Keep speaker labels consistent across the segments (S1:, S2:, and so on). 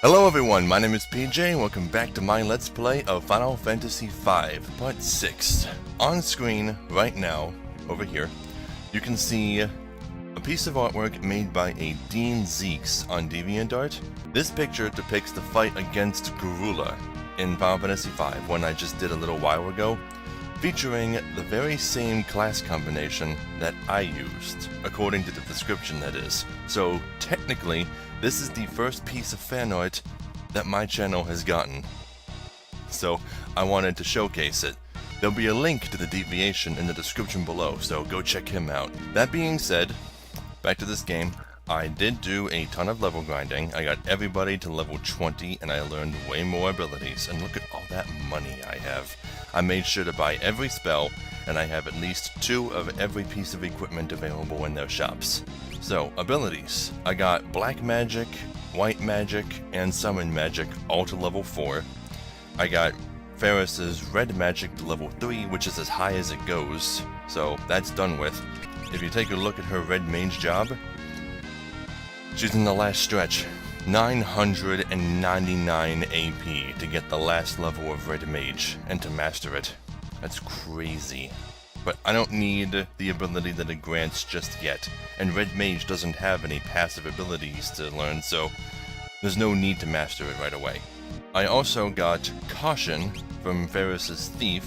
S1: Hello everyone, my name is PJ and welcome back to my Let's Play of Final Fantasy V, Part 6. On screen, right now, over here, you can see a piece of artwork made by a Dean Zeeks on DeviantArt. This picture depicts the fight against Garula in Final Fantasy V, one I just did a little while ago, featuring the very same class combination that I used, according to the description that is. So, technically, this is the first piece of fan art that my channel has gotten. So, I wanted to showcase it. There'll be a link to the deviation in the description below, so go check him out. That being said, back to this game. I did do a ton of level grinding. I got everybody to level 20 and I learned way more abilities. And look at all that money I have. I made sure to buy every spell, and I have at least 2 of every piece of equipment available in their shops. So, abilities. I got Black Magic, White Magic, and Summon Magic all to level 4. I got Ferris's Red Magic to level 3, which is as high as it goes. So, that's done with. If you take a look at her Red Mage job, she's in the last stretch. 999 AP to get the last level of Red Mage and to master it. That's crazy. But I don't need the ability that it grants just yet, and Red Mage doesn't have any passive abilities to learn, so there's no need to master it right away. I also got Caution from Ferris's Thief,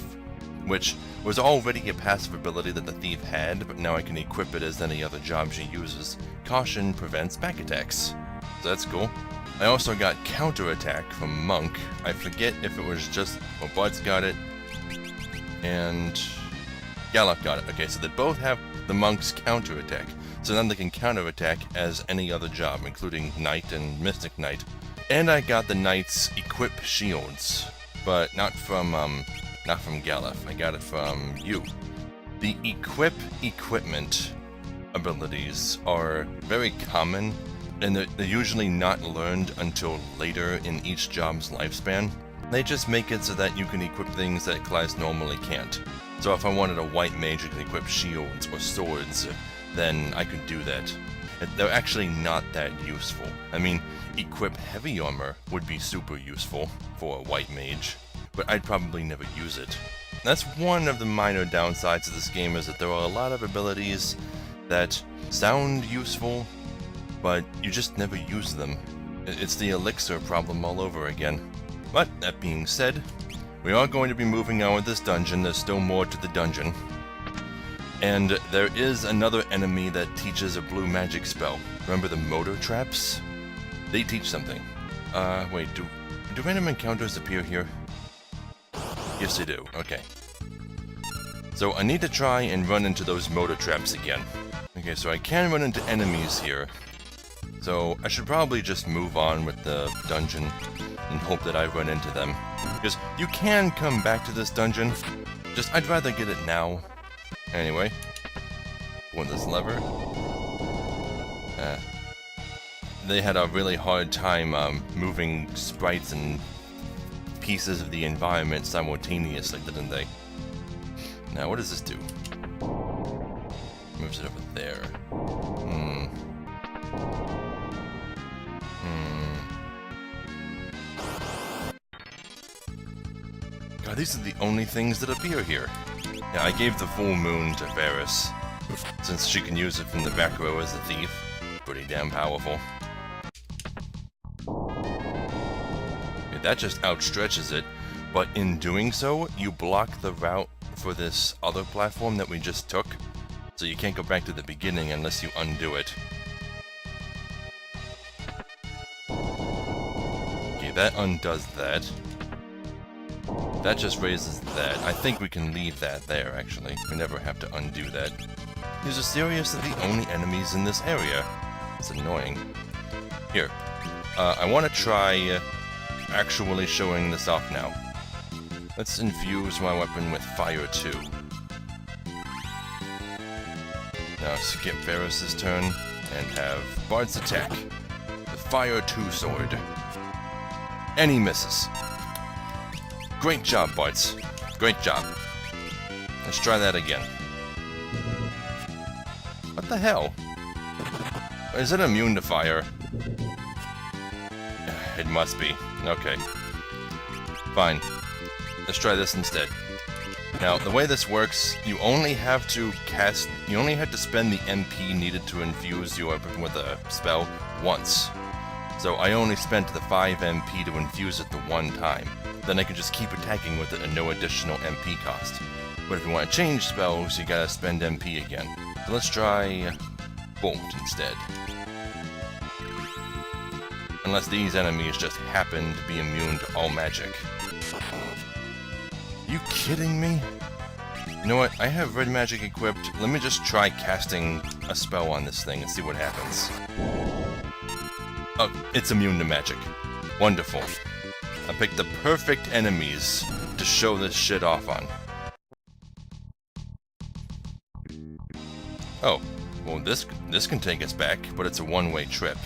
S1: which was already a passive ability that the Thief had, but now I can equip it as any other job she uses. Caution prevents back attacks, so that's cool. I also got Counterattack from Monk. I forget if it was just, well, Bud's got it, and Gallop got it. Okay, so they both have the Monk's Counterattack, so then they can counterattack as any other job, including Knight and Mystic Knight. And I got the Knight's Equip Shields, but not from Galef. I got it from you. The Equip Equipment abilities are very common, and they're usually not learned until later in each job's lifespan. They just make it so that you can equip things that class normally can't. So if I wanted a White Mage who can equip shields or swords, then I could do that. They're actually not that useful. I mean, Equip Heavy Armor would be super useful for a White Mage, but I'd probably never use it. That's one of the minor downsides of this game, is that there are a lot of abilities that sound useful, but you just never use them. It's the elixir problem all over again. But that being said, we are going to be moving on with this dungeon. There's still more to the dungeon. And there is another enemy that teaches a blue magic spell. Remember the motor traps? They teach something. Wait, do random encounters appear here? Yes, they do. Okay. So I need to try and run into those motor traps again. Okay, so I can run into enemies here. So I should probably just move on with the dungeon and hope that I run into them. Because you can come back to this dungeon. Just, I'd rather get it now. Anyway. With this lever. They had a really hard time moving sprites and pieces of the environment simultaneously, didn't they? Now, what does this do? Moves it over there. God, these are the only things that appear here. Yeah, I gave the full moon to Ferris, since she can use it from the back row as a thief. Pretty damn powerful. Yeah, that just outstretches it, but in doing so, you block the route for this other platform that we just took, so you can't go back to the beginning unless you undo it. Okay, that undoes that. That just raises that. I think we can leave that there, actually. We never have to undo that. These are seriously the only enemies in this area. It's annoying. Here. I want to try actually showing this off now. Let's infuse my weapon with Fire 2. Now skip Ferris's turn and have Bard's attack. The Fire 2 sword. And he misses. Great job, Bards. Great job. Let's try that again. What the hell? Is it immune to fire? it must be. Okay. Fine. Let's try this instead. Now, the way this works, you only have to spend the MP needed to infuse your weapon with a spell once. So I only spent the 5 MP to infuse it the one time. Then I can just keep attacking with it at no additional MP cost. But if you want to change spells, you gotta spend MP again. So let's try Bolt instead. Unless these enemies just happen to be immune to all magic. You kidding me? You know what? I have red magic equipped. Let me just try casting a spell on this thing and see what happens. Oh, it's immune to magic. Wonderful. I picked the perfect enemies to show this shit off on. Oh, well this can take us back, but it's a one-way trip.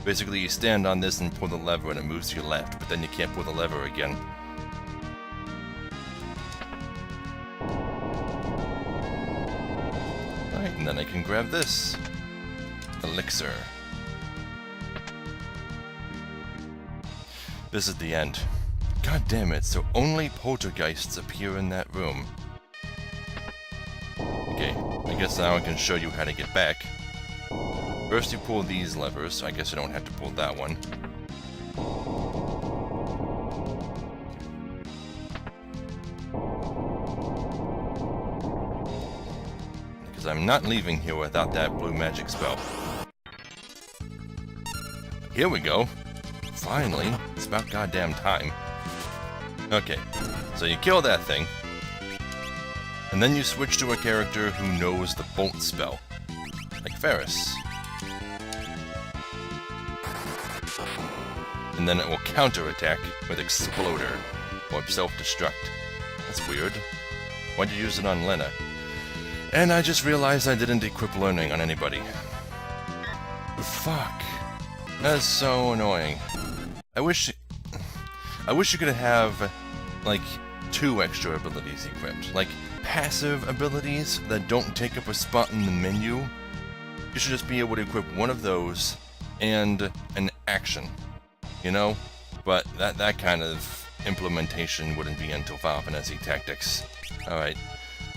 S1: Basically, you stand on this and pull the lever and it moves to your left, but then you can't pull the lever again. Alright, and then I can grab this. Elixir. This is the end. God damn it, so only poltergeists appear in that room. Okay, I guess now I can show you how to get back. First you pull these levers, I guess I don't have to pull that one. Because I'm not leaving here without that blue magic spell. Here we go! Finally, it's about goddamn time. Okay, so you kill that thing, and then you switch to a character who knows the Bolt spell, like Ferris. And then it will counterattack with Exploder, or Self-Destruct. That's weird. Why'd you use it on Lena? And I just realized I didn't equip Learning on anybody. Fuck. That's so annoying. I wish you could have, like, 2 extra abilities equipped. Like, passive abilities that don't take up a spot in the menu. You should just be able to equip one of those and an action. You know? But that kind of implementation wouldn't be until Final Fantasy Tactics. Alright.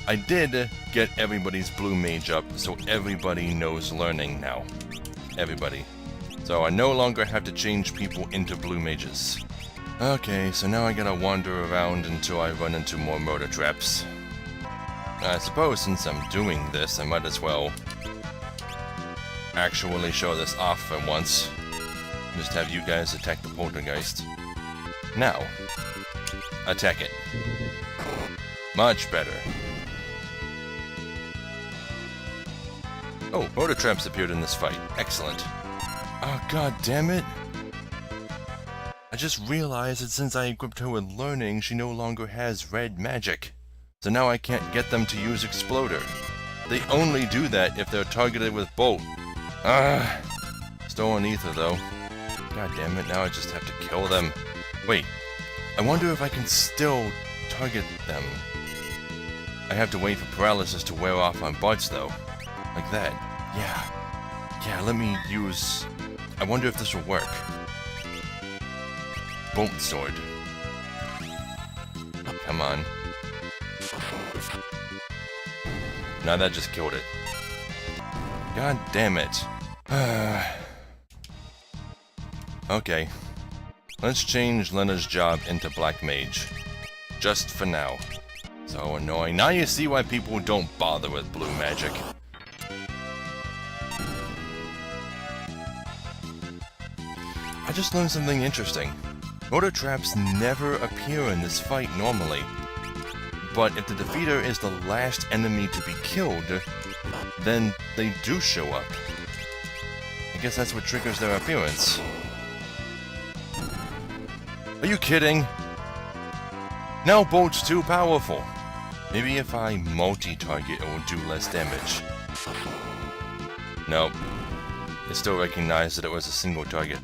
S1: I did get everybody's blue mage up, so everybody knows Learning now. Everybody. So I no longer have to change people into blue mages. Okay, so now I gotta wander around until I run into more murder traps. I suppose since I'm doing this, I might as well actually show this off for once. Just have you guys attack the poltergeist. Now, attack it. Much better. Oh, murder traps appeared in this fight. Excellent. Oh, god damn it! I just realized that since I equipped her with Learning, she no longer has red magic. So now I can't get them to use Exploder. They only do that if they're targeted with Bolt. Ah! Stolen Ether, though. God damn it, now I just have to kill them. Wait, I wonder if I can still target them. I have to wait for paralysis to wear off on Buds, though. Like that. Yeah, let me use... I wonder if this will work. Bolt Sword. Come on. Now that just killed it. God damn it. Okay. Let's change Lena's job into Black Mage. Just for now. So annoying. Now you see why people don't bother with blue magic. I just learned something interesting. Motor traps never appear in this fight normally. But if the defeater is the last enemy to be killed, then they do show up. I guess that's what triggers their appearance. Are you kidding? Now Bolt's too powerful. Maybe if I multi-target it will do less damage. Nope. It still recognized that it was a single target.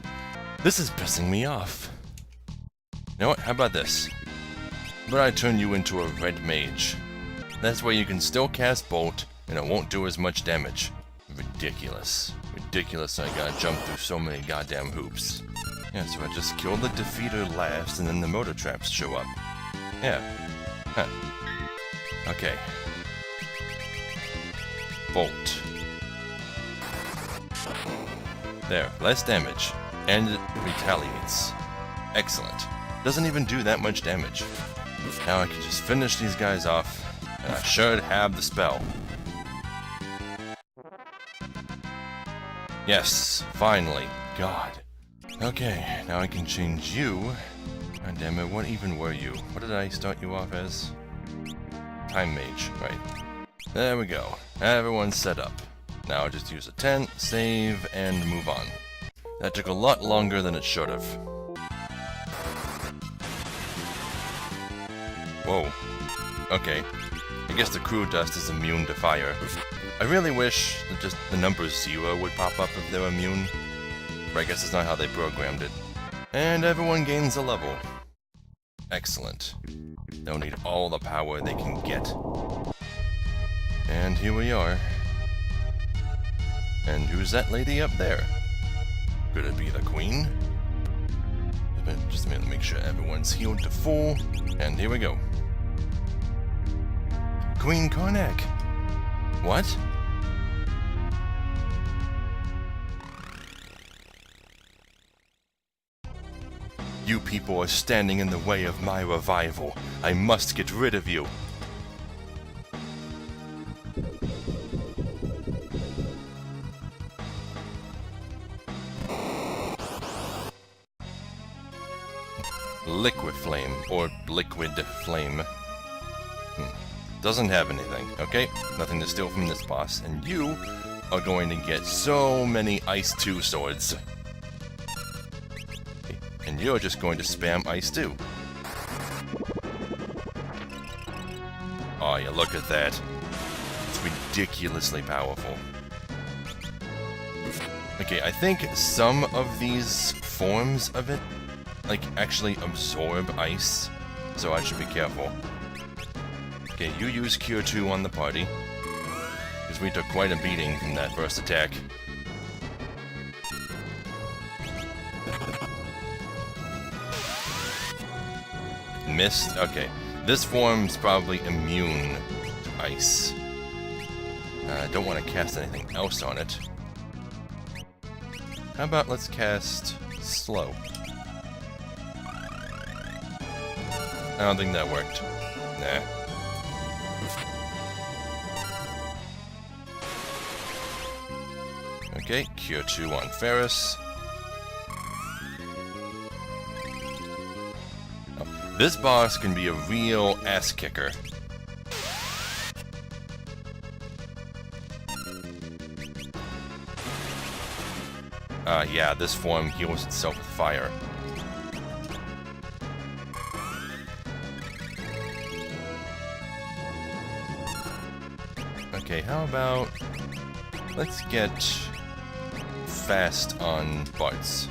S1: This is pissing me off. You know what? How about this? But I turn you into a red mage. That's where you can still cast Bolt, and it won't do as much damage. Ridiculous. Ridiculous I gotta jump through so many goddamn hoops. Yeah, so I just kill the defeater last, and then the motor traps show up. Yeah. Huh. Okay. Bolt. There, less damage. And it retaliates. Excellent. Doesn't even do that much damage. Now I can just finish these guys off, and I should have the spell. Yes, finally. God. Okay, now I can change you. God damn it, what even were you? What did I start you off as? Time Mage, right. There we go. Everyone's set up. Now I'll just use a tent, save, and move on. That took a lot longer than it should have. Whoa. Okay. I guess the crew dust is immune to fire. I really wish that just the number 0 would pop up if they're immune. But I guess it's not how they programmed it. And everyone gains a level. Excellent. They'll need all the power they can get. And here we are. And who's that lady up there? Could it be the Queen? Just a minute to make sure everyone's healed to full. And here we go. Queen Karnak! What? You people are standing in the way of my revival. I must get rid of you. Liquid Flame, or Liquid Flame. Doesn't have anything, okay? Nothing to steal from this boss, and you are going to get so many Ice 2 swords. And you're just going to spam Ice 2. Oh yeah, look at that. It's ridiculously powerful. Okay, I think some of these forms of it, like, actually absorb ice, so I should be careful. Okay, you use Cure 2 on the party, because we took quite a beating from that first attack. Missed? Okay. This form's probably immune to ice. I don't want to cast anything else on it. How about let's cast Slow? I don't think that worked. Nah. Okay, Cure 2 on Ferris. Oh, this boss can be a real ass kicker. Yeah, this form heals itself with fire. Okay, how about... let's get fast on Bart's.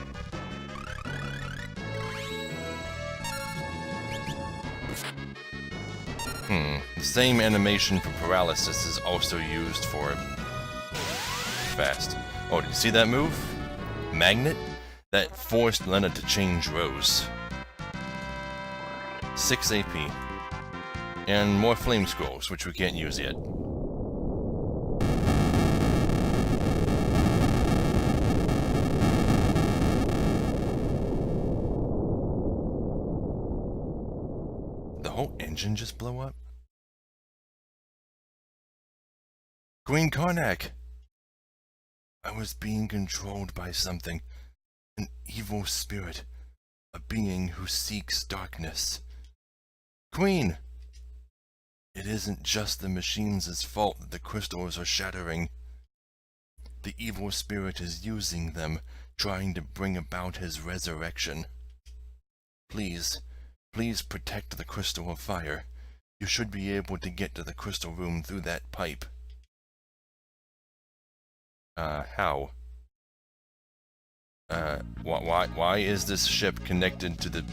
S1: The same animation for paralysis is also used for fast. Oh, did you see that move? Magnet? That forced Lena to change rows. 6 AP. And more flame scrolls, which we can't use yet. The whole engine just blew up? Queen Karnak! I was being controlled by something. An evil spirit. A being who seeks darkness. Queen! It isn't just the machines' fault that the crystals are shattering. The evil spirit is using them, trying to bring about his resurrection. Please, please protect the Crystal of Fire. You should be able to get to the crystal room through that pipe. How? Why is this ship connected to the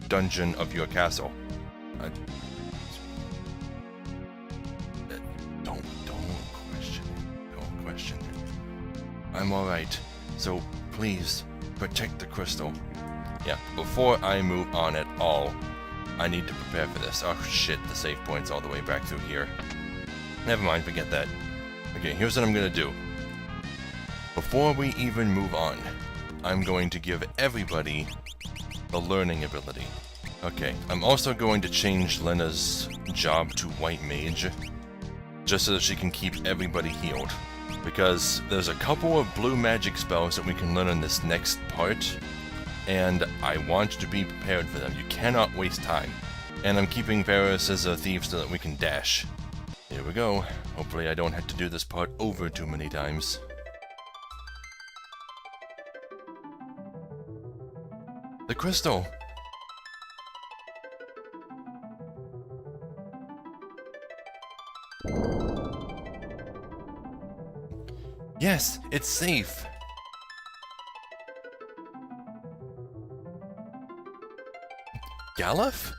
S1: dungeon of your castle? Don't question it. I'm alright, so please, protect the crystal. Yeah, before I move on at all, I need to prepare for this. Oh shit, the save point's all the way back through here. Never mind, forget that. Okay, here's what I'm gonna do. Before we even move on, I'm going to give everybody the learning ability. Okay, I'm also going to change Lena's job to White Mage, just so that she can keep everybody healed. Because there's a couple of blue magic spells that we can learn in this next part, and I want to be prepared for them. You cannot waste time. And I'm keeping Varus as a thief so that we can dash. Here we go. Hopefully I don't have to do this part over too many times. The crystal! Yes, it's safe! Galuf?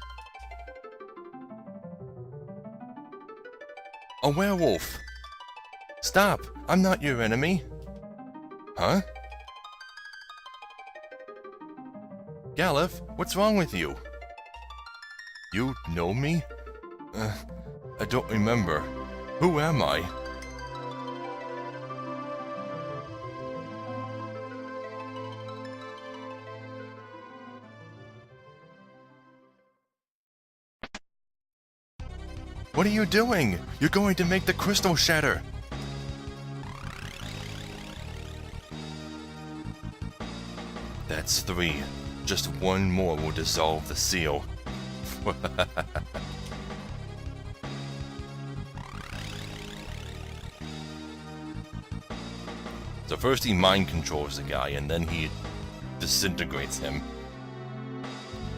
S1: A werewolf! Stop! I'm not your enemy! Huh? Galuf, what's wrong with you? You know me? I don't remember. Who am I? What are you doing? You're going to make the crystal shatter! That's 3. Just one more will dissolve the seal. So first he mind controls the guy, and then he disintegrates him.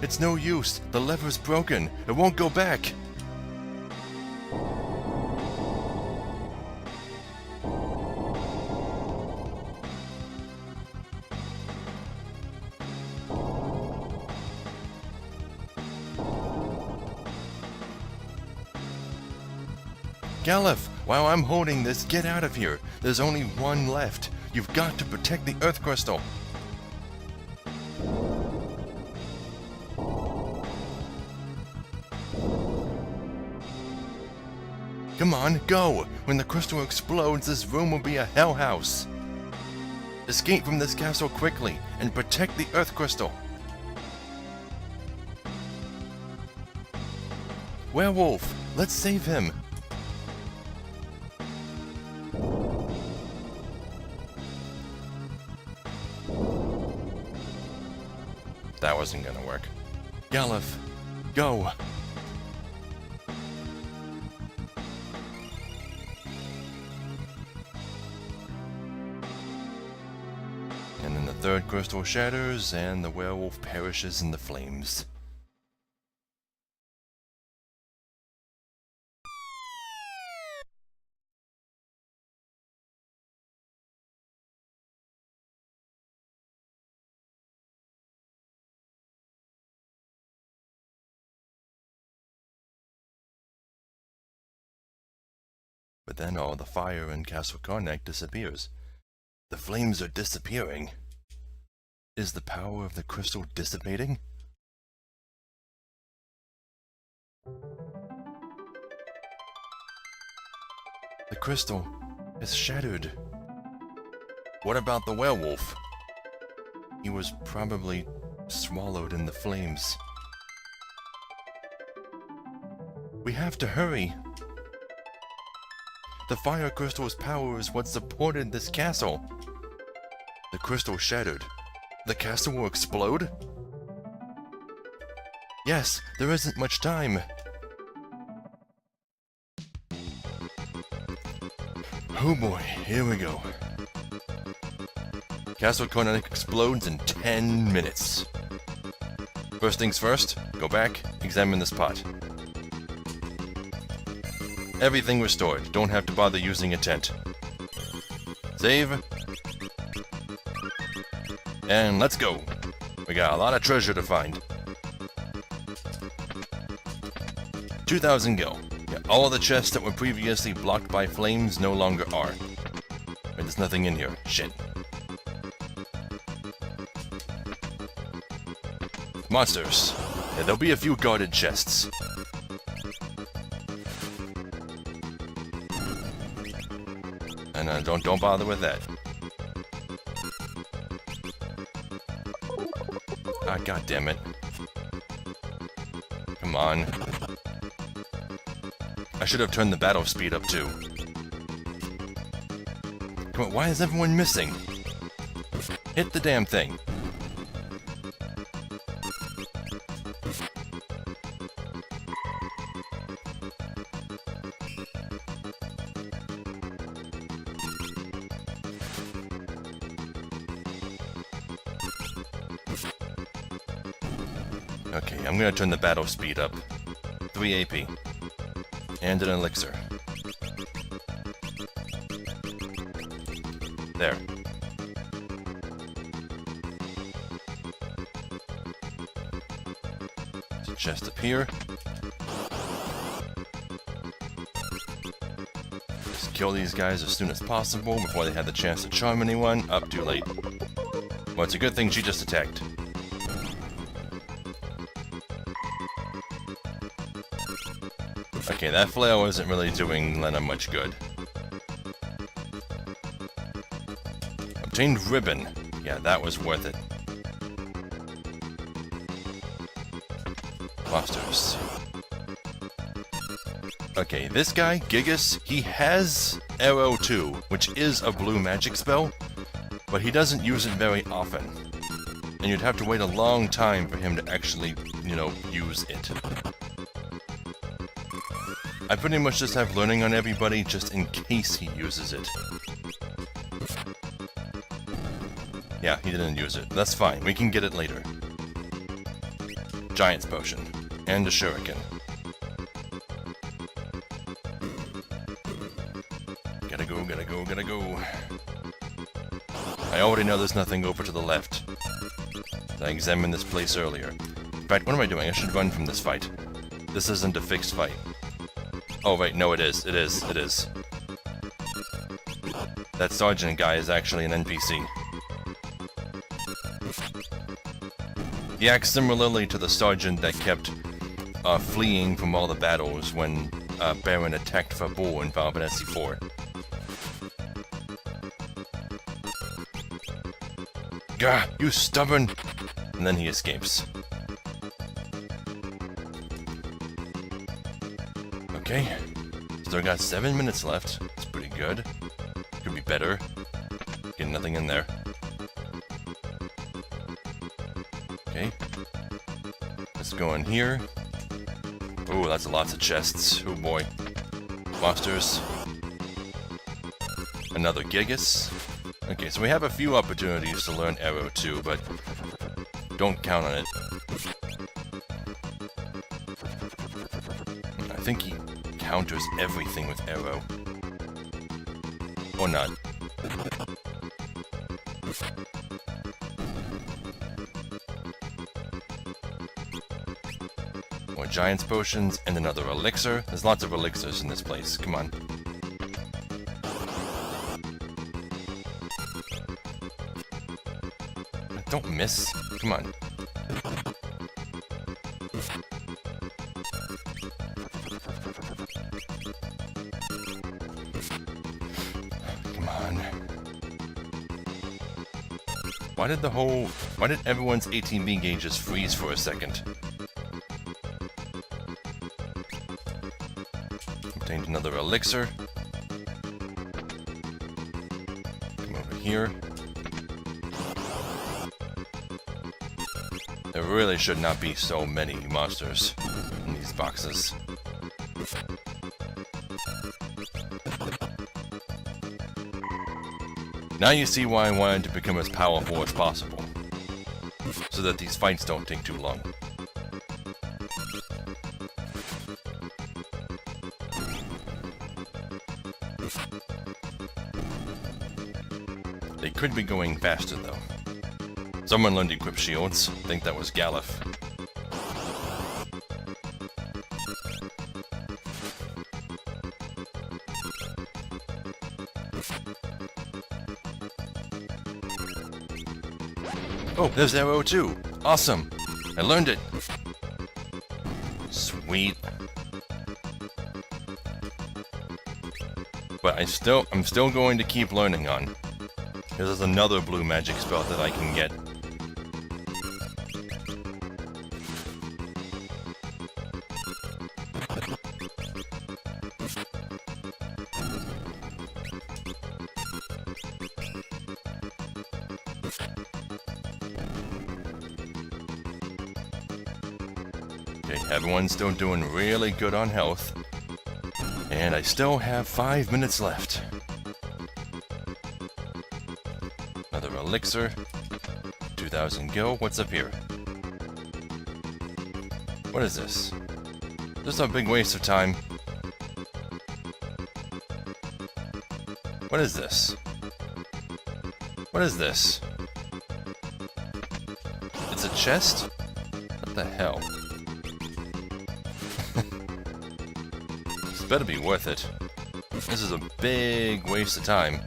S1: It's no use. The lever's broken. It won't go back. Galuf, while I'm holding this, get out of here. There's only one left. You've got to protect the Earth Crystal. Come on, go! When the crystal explodes, this room will be a hell house. Escape from this castle quickly and protect the Earth Crystal. Werewolf, let's save him. That wasn't gonna work. Galuf, go! And then the third crystal shatters, and the werewolf perishes in the flames. But then all the fire in Castle Karnak disappears. The flames are disappearing. Is the power of the crystal dissipating? The crystal is shattered. What about the werewolf? He was probably swallowed in the flames. We have to hurry. The fire crystal's power is what supported this castle. The crystal shattered. The castle will explode? Yes, there isn't much time. Oh boy, here we go. Castle Karnak explodes in 10 minutes. First things first, go back, examine this pot. Everything restored. Don't have to bother using a tent. Save. And let's go. We got a lot of treasure to find. 2,000 gil. Yeah, all the chests that were previously blocked by flames no longer are. Wait, there's nothing in here. Shit. Monsters. Yeah, there'll be a few guarded chests. And don't bother with that. Ah, god damn it. Come on. I should have turned the battle speed up too. Come on, why is everyone missing? Hit the damn thing. Okay, I'm gonna turn the battle speed up. 3 AP. And an elixir. There. There's a chest up here. Just kill these guys as soon as possible before they have the chance to charm anyone. Up, too late. Well, it's a good thing she just attacked. Okay, that flail isn't really doing Lena much good. Obtained ribbon. Yeah, that was worth it. Monsters. Okay, this guy, Gigas, he has Arrow 2, which is a blue magic spell, but he doesn't use it very often. And you'd have to wait a long time for him to actually, use it. I pretty much just have learning on everybody just in case he uses it. Yeah, he didn't use it. That's fine. We can get it later. Giant's Potion. And a Shuriken. Gotta go, gotta go, gotta go. I already know there's nothing over to the left. I examined this place earlier. In fact, what am I doing? I should run from this fight. This isn't a fixed fight. Oh, right, no, it is. It is. It is. That sergeant guy is actually an NPC. He acts similarly to the sergeant that kept fleeing from all the battles when Baron attacked Fabul in Final Fantasy IV. Gah, you stubborn! And then he escapes. Okay, still got 7 minutes left. It's pretty good. Could be better. Get nothing in there. Okay. Let's go in here. Ooh, that's lots of chests. Oh boy. Monsters. Another Gigas. Okay, so we have a few opportunities to learn Arrow 2, but don't count on it. I think he counters everything with Arrow. Or not. More Giant's Potions and another elixir. There's lots of elixirs in this place. Come on. Don't miss. Come on. Why did everyone's ATB gauges freeze for a second? Obtained another elixir. Come over here. There really should not be so many monsters in these boxes. Now you see why I wanted to become as powerful as possible, so that these fights don't take too long. They could be going faster though. Someone learned to equip shields. I think that was Galif. Oh, there's Arrow 2! Awesome! I learned it! Sweet. But I'm still going to keep learning on. There's another blue magic spell that I can get. Okay, everyone's still doing really good on health. And I still have 5 minutes left. Another elixir. 2,000 gil. What's up here? What is this? This is a big waste of time. What is this? What is this? It's a chest? What the hell? This better be worth it. This is a big waste of time.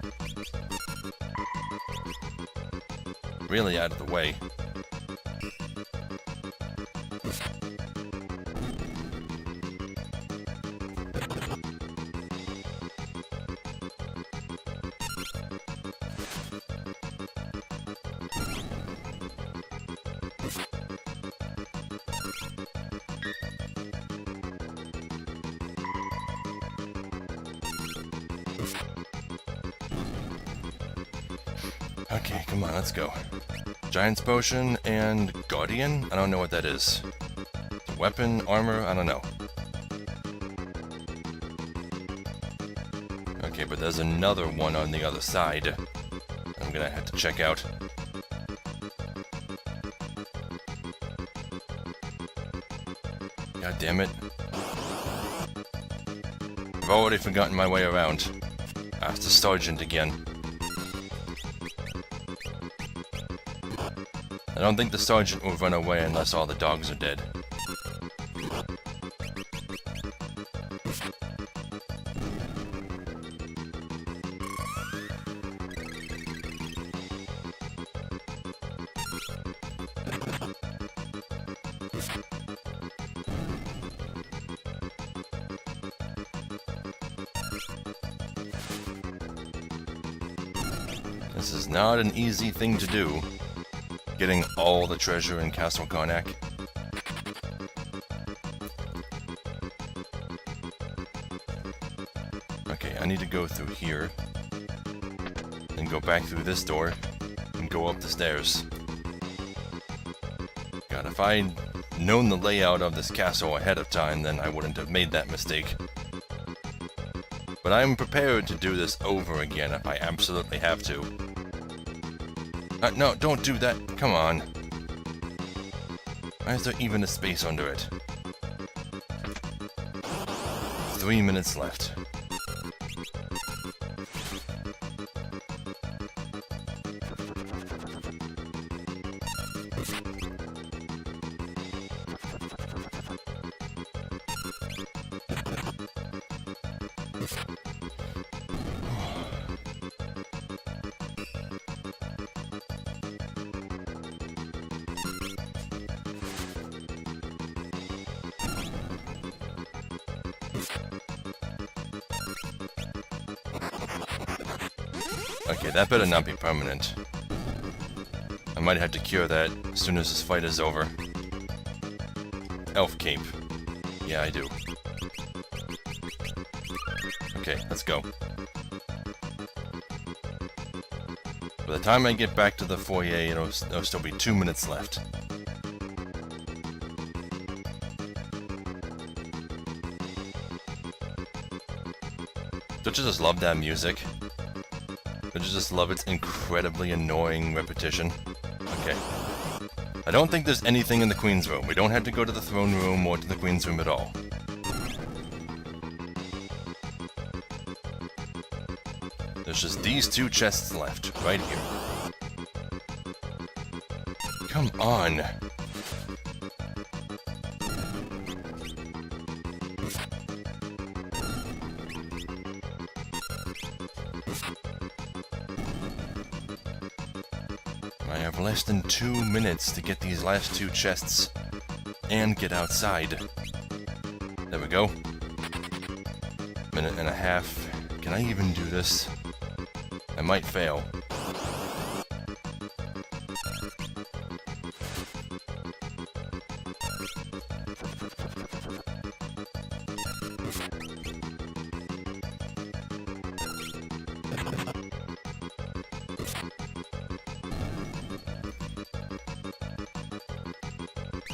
S1: Really out of the way. Okay, come on, let's go. Giant's Potion and Guardian? I don't know what that is. Weapon, armor, I don't know. Okay, but there's another one on the other side. I'm gonna have to check out. God damn it. I've already forgotten my way around. Ask the sergeant again. I don't think the sergeant will run away unless all the dogs are dead. This is not an easy thing to do. Getting all the treasure in Castle Karnak. Okay, I need to go through here. Then go back through this door. And go up the stairs. God, if I'd known the layout of this castle ahead of time, then I wouldn't have made that mistake. But I'm prepared to do this over again if I absolutely have to. No, don't do that. Come on. Why is there even a space under it? 3 minutes left. Okay, that better not be permanent. I might have to cure that as soon as this fight is over. Elf cape. Yeah, I do. Okay, let's go. By the time I get back to the foyer, there'll still be 2 minutes left. Don't you just love that music? Don't you just love its incredibly annoying repetition? Okay. I don't think there's anything in the Queen's room. We don't have to go to the throne room or to the Queen's room at all. There's just these 2 chests left, right here. Come on! less than 2 minutes to get these last 2 chests and get outside. There we go. Minute and a half. Can I even do this? I might fail.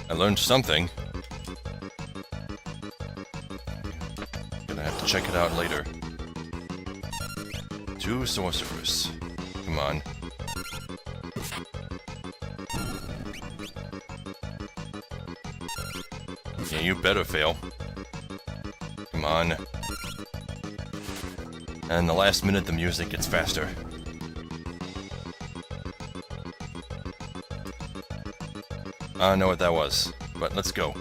S1: I learned something. Gonna have to check it out later. 2 sorcerers. Come on. Yeah, you better fail. Come on. And the last minute the music gets faster. I don't know what that was, but let's go.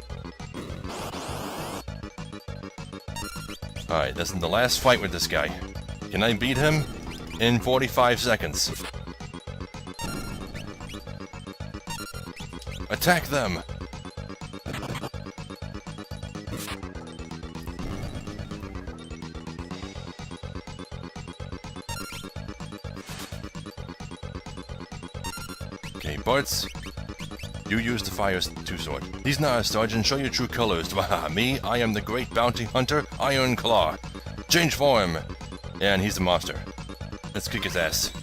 S1: Alright, this is the last fight with this guy. Can I beat him in 45 seconds? Attack them! Okay, Bartz. You use the Fire 2 sword. He's not a sergeant, show your true colors. Me, I am the great bounty hunter, Iron Claw. Change form! Yeah, and he's a monster. Let's kick his ass.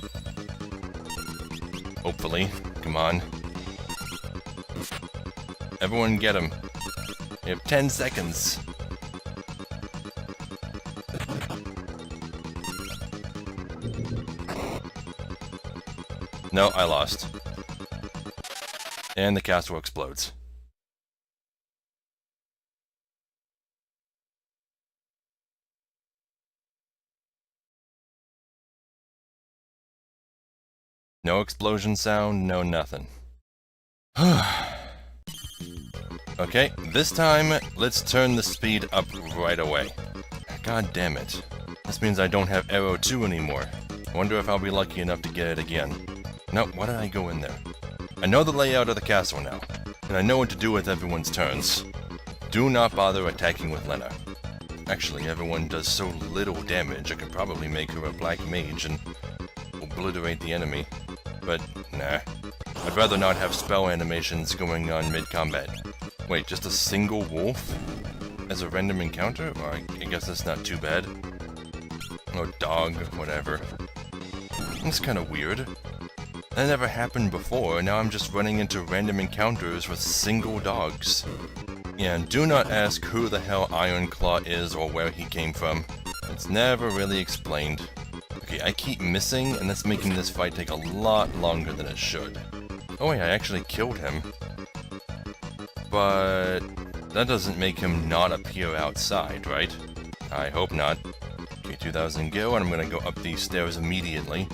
S1: Hopefully. Come on. Everyone get him. You have 10 seconds. No, I lost. And the castle explodes. No explosion sound, no nothing. Okay, this time, let's turn the speed up right away. God damn it. This means I don't have Arrow 2 anymore. I wonder if I'll be lucky enough to get it again. No, why did I go in there? I know the layout of the castle now, and I know what to do with everyone's turns. Do not bother attacking with Lena. Actually, everyone does so little damage, I could probably make her a black mage and obliterate the enemy. But, nah. I'd rather not have spell animations going on mid-combat. Wait, just a single wolf? As a random encounter? Well, I guess that's not too bad. Or dog, whatever. That's kinda weird. That never happened before, now I'm just running into random encounters with single dogs. Yeah, and do not ask who the hell Ironclaw is or where he came from. It's never really explained. Okay, I keep missing, and that's making this fight take a lot longer than it should. Oh wait, I actually killed him. But that doesn't make him not appear outside, right? I hope not. Okay, 2000 go, and I'm gonna go up these stairs immediately.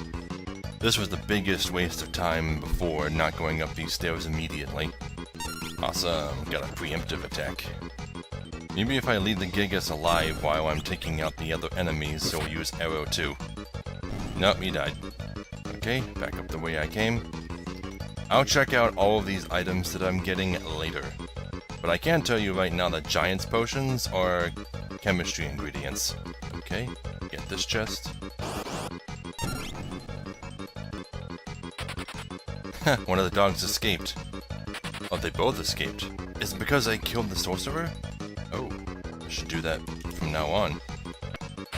S1: This was the biggest waste of time before, not going up these stairs immediately. Awesome, got a preemptive attack. Maybe if I leave the Gigas alive while I'm taking out the other enemies, he'll use Arrow 2. Nope, he died. Okay, back up the way I came. I'll check out all of these items that I'm getting later. But I can tell you right now that Giant's Potions are chemistry ingredients. Okay, get this chest. One of the dogs escaped. Oh, they both escaped. Is it because I killed the sorcerer? Oh, I should do that from now on.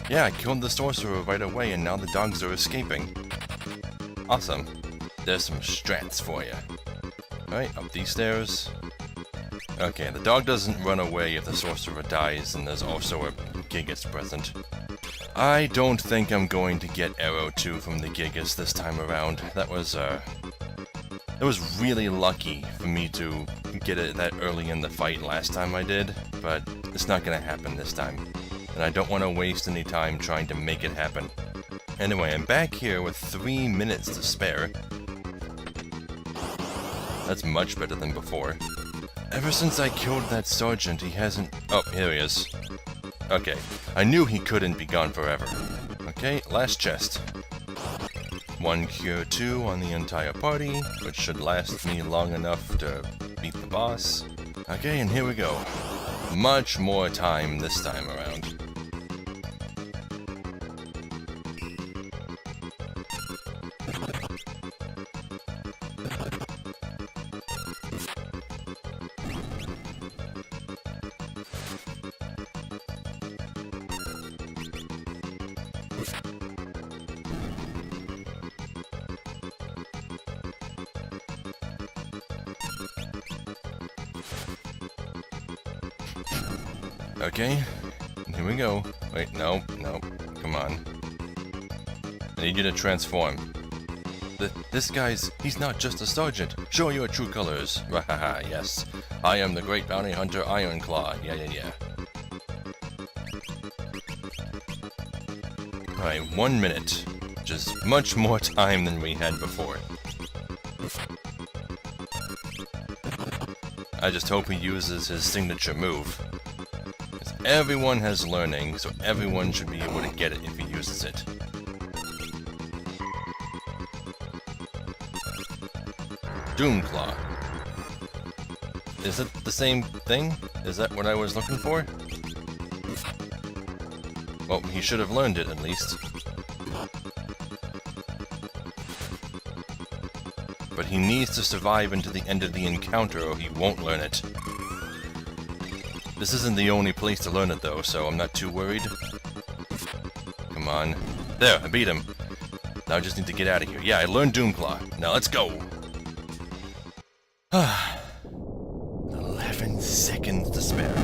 S1: Yeah, I killed the sorcerer right away and now the dogs are escaping. Awesome. There's some strats for you. Alright, up these stairs. Okay, the dog doesn't run away if the sorcerer dies, and there's also a Gigas present. I don't think I'm going to get Arrow 2 from the Gigas this time around. That was really lucky for me to get it that early in the fight last time I did, but it's not gonna happen this time. And I don't want to waste any time trying to make it happen. Anyway, I'm back here with 3 minutes to spare. That's much better than before. Ever since I killed that sergeant, he hasn't... Oh, here he is. Okay, I knew he couldn't be gone forever. Okay, last chest. 1 Cure 2 on the entire party, which should last me long enough to beat the boss. Okay, and here we go. Much more time this time around. Okay, here we go. Wait, no, come on. I need you to transform. This guy's, he's not just a sergeant. Show your true colors. Rahaha, yes. I am the great bounty hunter Ironclaw. Yeah. Alright, 1 minute. Which is much more time than we had before. I just hope he uses his signature move. Everyone has learning, so everyone should be able to get it if he uses it. Doomclaw. Is it the same thing? Is that what I was looking for? Well, he should have learned it at least. But he needs to survive until the end of the encounter or he won't learn it. This isn't the only place to learn it though, so I'm not too worried. Come on. There, I beat him. Now I just need to get out of here. Yeah, I learned Doomclaw. Now let's go! 11 seconds to spare.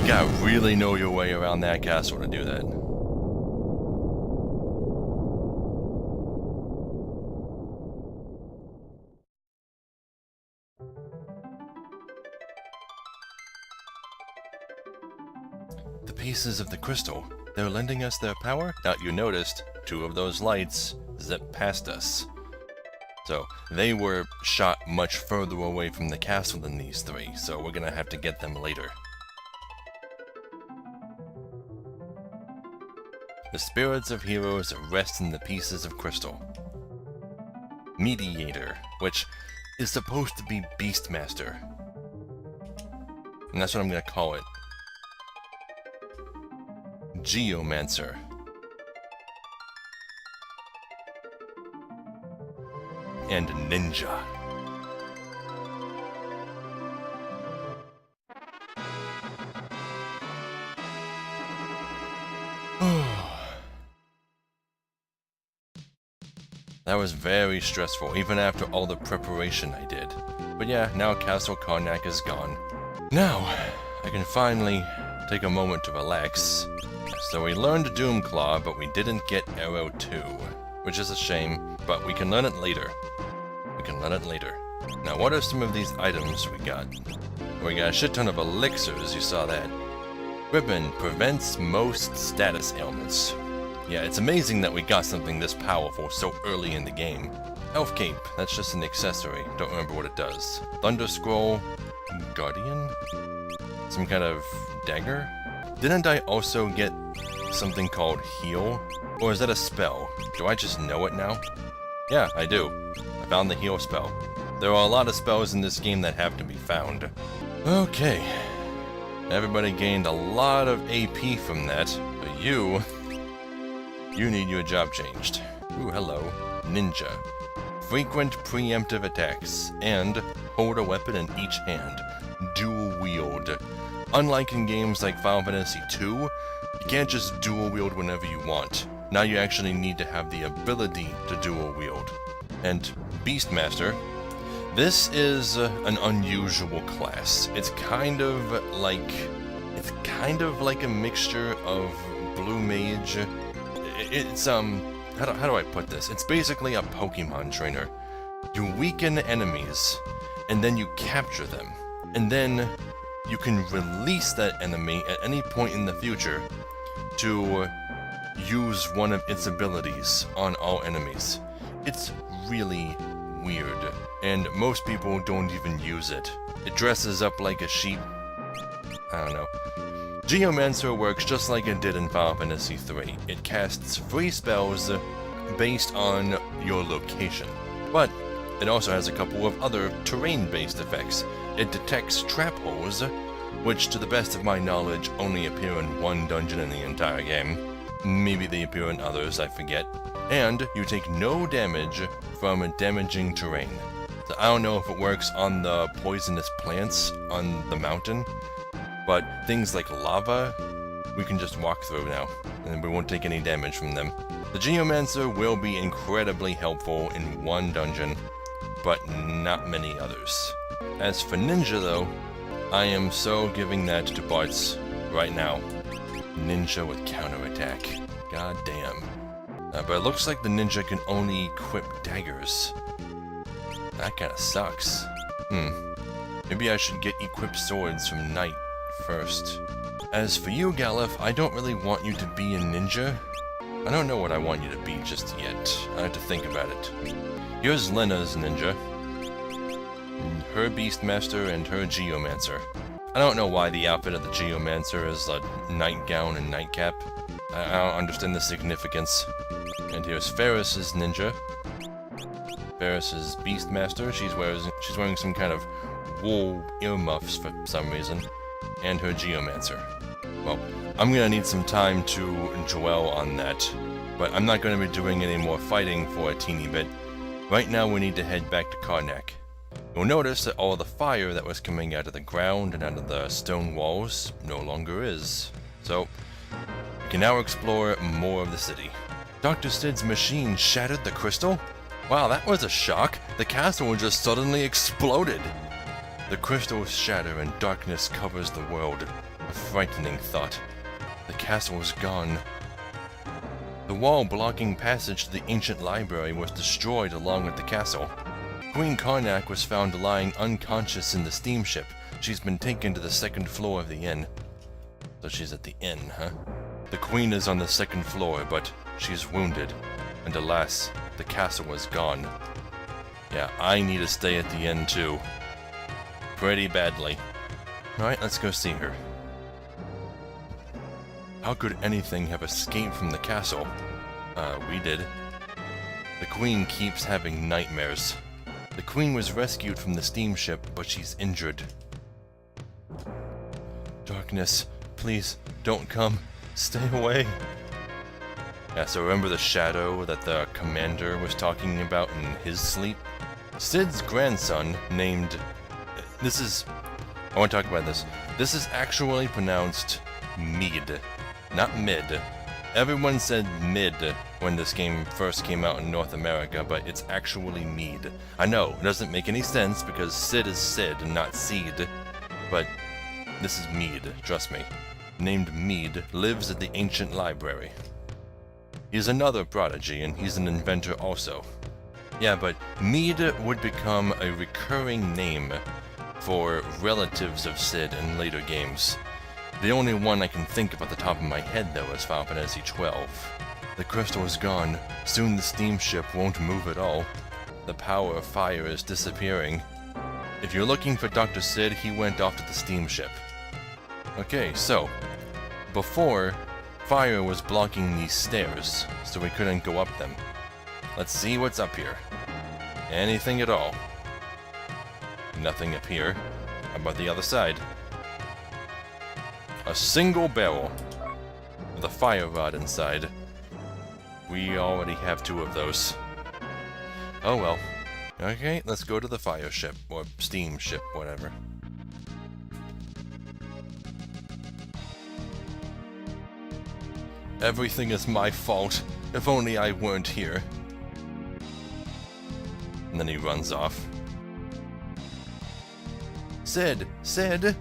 S1: You gotta really know your way around that castle to do that. The pieces of the crystal. They're lending us their power? Now, you noticed, 2 of those lights zipped past us. So, they were shot much further away from the castle than these 3, so we're gonna have to get them later. The spirits of heroes rest in the pieces of crystal. Mediator, which is supposed to be Beastmaster. And that's what I'm gonna call it. Geomancer. And Ninja. That was very stressful, even after all the preparation I did. But yeah, now Castle Karnak is gone. Now, I can finally take a moment to relax. So we learned Doomclaw, but we didn't get Arrow 2, which is a shame, but we can learn it later. Now, what are some of these items we got? We got a shit ton of elixirs, you saw that. Ribbon prevents most status ailments. Yeah, it's amazing that we got something this powerful so early in the game. Elf Cape, that's just an accessory, don't remember what it does. Thunder Scroll, Guardian? Some kind of dagger? Didn't I also get something called Heal? Or is that a spell? Do I just know it now? Yeah, I do. I found the Heal spell. There are a lot of spells in this game that have to be found. Okay. Everybody gained a lot of AP from that, but you need your job changed. Ooh, hello. Ninja. Frequent preemptive attacks, and hold a weapon in each hand. Dual wield. Unlike in games like Final Fantasy II, you can't just dual wield whenever you want. Now you actually need to have the ability to dual wield. And Beastmaster. This is an unusual class. It's kind of like a mixture of Blue Mage. It's how do I put this? It's basically a Pokemon trainer. You weaken enemies, and then you capture them, and then you can release that enemy at any point in the future to use one of its abilities on all enemies. It's really weird, and most people don't even use it. It dresses up like a sheep. I don't know. Geomancer works just like it did in Final Fantasy III. It casts free spells based on your location, but it also has a couple of other terrain-based effects. It detects trap holes, which to the best of my knowledge only appear in one dungeon in the entire game. Maybe they appear in others, I forget. And you take no damage from damaging terrain. So I don't know if it works on the poisonous plants on the mountain, but things like lava, we can just walk through now, and we won't take any damage from them. The Geomancer will be incredibly helpful in one dungeon, but not many others. As for Ninja though, I am so giving that to Bartz right now. Ninja with counterattack. God damn. But it looks like the ninja can only equip daggers. That kinda sucks. Maybe I should get equipped swords from Knight first. As for you, Galuf, I don't really want you to be a ninja. I don't know what I want you to be just yet. I have to think about it. Here's Lena's ninja. Her Beastmaster and her Geomancer. I don't know why the outfit of the Geomancer is a nightgown and nightcap. I don't understand the significance. And here's Ferris's ninja. Ferris's Beastmaster. She's wearing some kind of wool earmuffs for some reason. And her Geomancer. Well, I'm gonna need some time to dwell on that, but I'm not gonna be doing any more fighting for a teeny bit. Right now we need to head back to Karnak. You'll notice that all of the fire that was coming out of the ground and out of the stone walls no longer is. So, we can now explore more of the city. Dr. Sid's machine shattered the crystal? Wow, that was a shock. The castle just suddenly exploded. The crystals shatter and darkness covers the world. A frightening thought. The castle is gone. The wall blocking passage to the ancient library was destroyed along with the castle. Queen Karnak was found lying unconscious in the steamship. She's been taken to the second floor of the inn. So she's at the inn, huh? The queen is on the second floor, but she's wounded. And alas, the castle is gone. Yeah, I need to stay at the inn too. Pretty badly. Alright, let's go see her. How could anything have escaped from the castle? We did. The queen keeps having nightmares. The queen was rescued from the steamship, but she's injured. Darkness, please, don't come. Stay away. Yeah, so remember the shadow that the commander was talking about in his sleep? Sid's grandson, named... I want to talk about this. This is actually pronounced Mead, not Mid. Everyone said Mid when this game first came out in North America, but it's actually Mead. I know, it doesn't make any sense because Sid is Sid and not Seed, but this is Mead, trust me. Named Mead, lives at the ancient library. He's another prodigy, and he's an inventor also. Yeah, but Mead would become a recurring name for relatives of Sid in later games. The only one I can think of at the top of my head, though, is Final Fantasy XII. The crystal is gone. Soon the steamship won't move at all. The power of fire is disappearing. If you're looking for Dr. Sid, he went off to the steamship. Okay, so, before, fire was blocking these stairs, so we couldn't go up them. Let's see what's up here. Anything at all. Nothing up here. How about the other side? A single barrel with a fire rod inside. We already have 2 of those. Oh well. Okay, let's go to the fire ship, or steam ship, whatever. Everything is my fault. If only I weren't here. And then he runs off. Sid! Sid!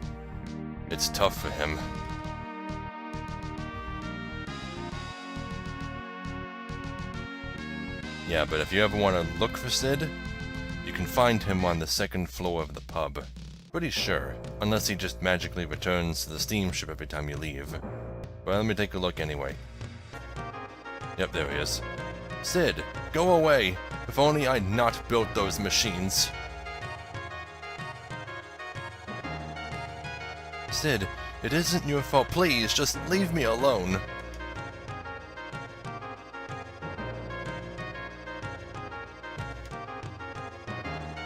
S1: It's tough for him. Yeah, but if you ever want to look for Sid, you can find him on the second floor of the pub. Pretty sure, unless he just magically returns to the steamship every time you leave. But let me take a look anyway. Yep, there he is. Sid, go away! If only I'd not built those machines. Sid, It isn't your fault. Please, just leave me alone.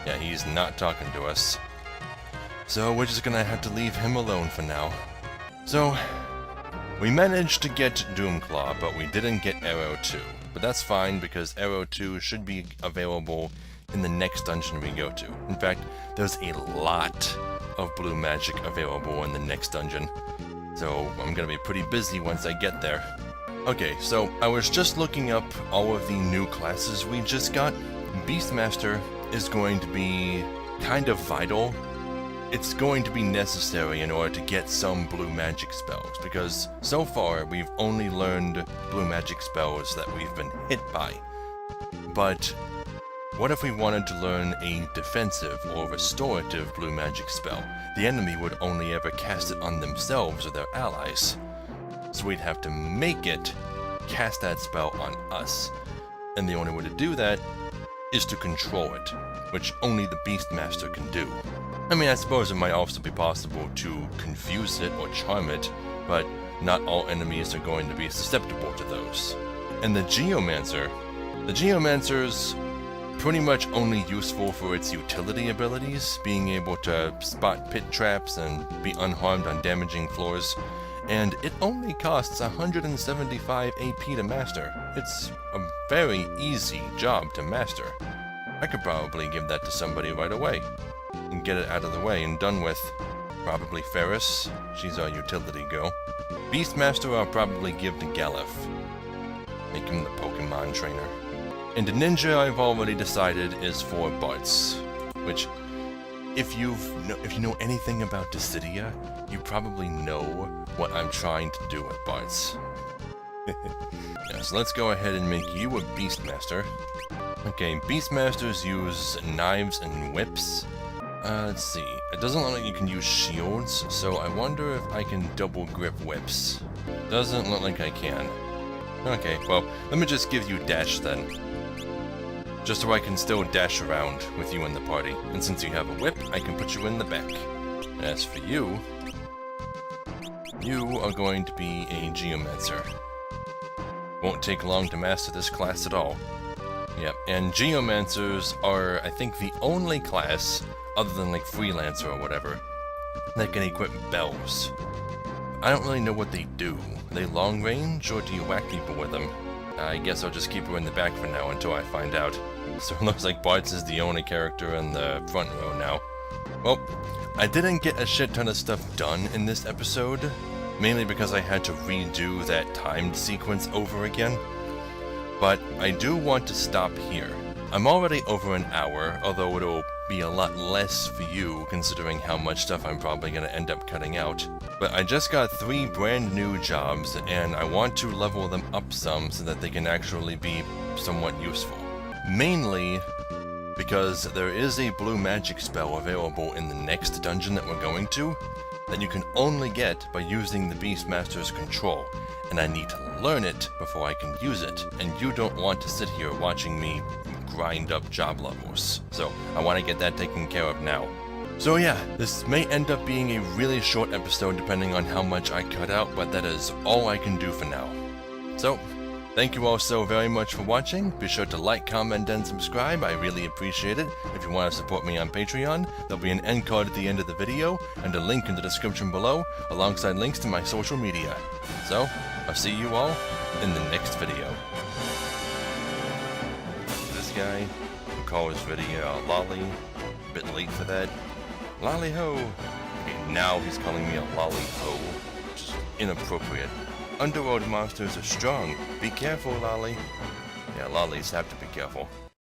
S1: Yeah, he's not talking to us. So we're just gonna have to leave him alone for now. So, we managed to get Doomclaw, but we didn't get Arrow 2. But that's fine, because Arrow 2 should be available in the next dungeon we go to. In fact, there's a lot of blue magic available in the next dungeon. So I'm gonna be pretty busy once I get there. Okay, so I was just looking up all of the new classes we just got. Beastmaster is going to be kind of vital. It's going to be necessary in order to get some blue magic spells, because so far we've only learned blue magic spells that we've been hit by. But what if we wanted to learn a defensive or restorative blue magic spell? The enemy would only ever cast it on themselves or their allies. So we'd have to make it cast that spell on us. And the only way to do that is to control it, which only the Beastmaster can do. I mean, I suppose it might also be possible to confuse it or charm it, but not all enemies are going to be susceptible to those. And the Geomancer's pretty much only useful for its utility abilities, being able to spot pit traps and be unharmed on damaging floors, and it only costs 175 AP to master. It's a very easy job to master. I could probably give that to somebody right away and get it out of the way and done with. Probably Ferris, she's our utility girl. Beastmaster I'll probably give to Galef. Make him the Pokemon trainer. And the ninja I've already decided is for Bartz, which, if you know anything about Dissidia, you probably know what I'm trying to do with Bartz. Yeah, so let's go ahead and make you a Beastmaster. Okay, Beastmasters use knives and whips. Let's see. It doesn't look like you can use shields, so I wonder if I can double grip whips. Doesn't look like I can. Okay, well, let me just give you dash then. Just so I can still dash around with you in the party. And since you have a whip, I can put you in the back. As for you, you are going to be a Geomancer. Won't take long to master this class at all. Yep, and Geomancers are, I think, the only class, other than like Freelancer or whatever, that can equip bells. I don't really know what they do. Are they long range, or do you whack people with them? I guess I'll just keep her in the back for now until I find out. So it looks like Bartz is the only character in the front row now. Well, I didn't get a shit ton of stuff done in this episode, mainly because I had to redo that timed sequence over again. But I do want to stop here. I'm already over an hour, although it'll be a lot less for you considering how much stuff I'm probably going to end up cutting out. But I just got 3 brand new jobs, and I want to level them up some so that they can actually be somewhat useful. Mainly because there is a blue magic spell available in the next dungeon that we're going to that you can only get by using the Beastmaster's control, and I need to learn it before I can use it, and you don't want to sit here watching me grind up job levels. So I want to get that taken care of now. So yeah, this may end up being a really short episode depending on how much I cut out, but that is all I can do for now. So, thank you all so very much for watching. Be sure to like, comment, and subscribe. I really appreciate it. If you want to support me on Patreon, there'll be an end card at the end of the video, and a link in the description below, alongside links to my social media. So, I'll see you all in the next video. This guy, who calls his video Lolly, a bit late for that. Lolly ho! Okay, now he's calling me a lolly ho, which is inappropriate. Underworld monsters are strong. Be careful, Lolly. Yeah, lollies have to be careful.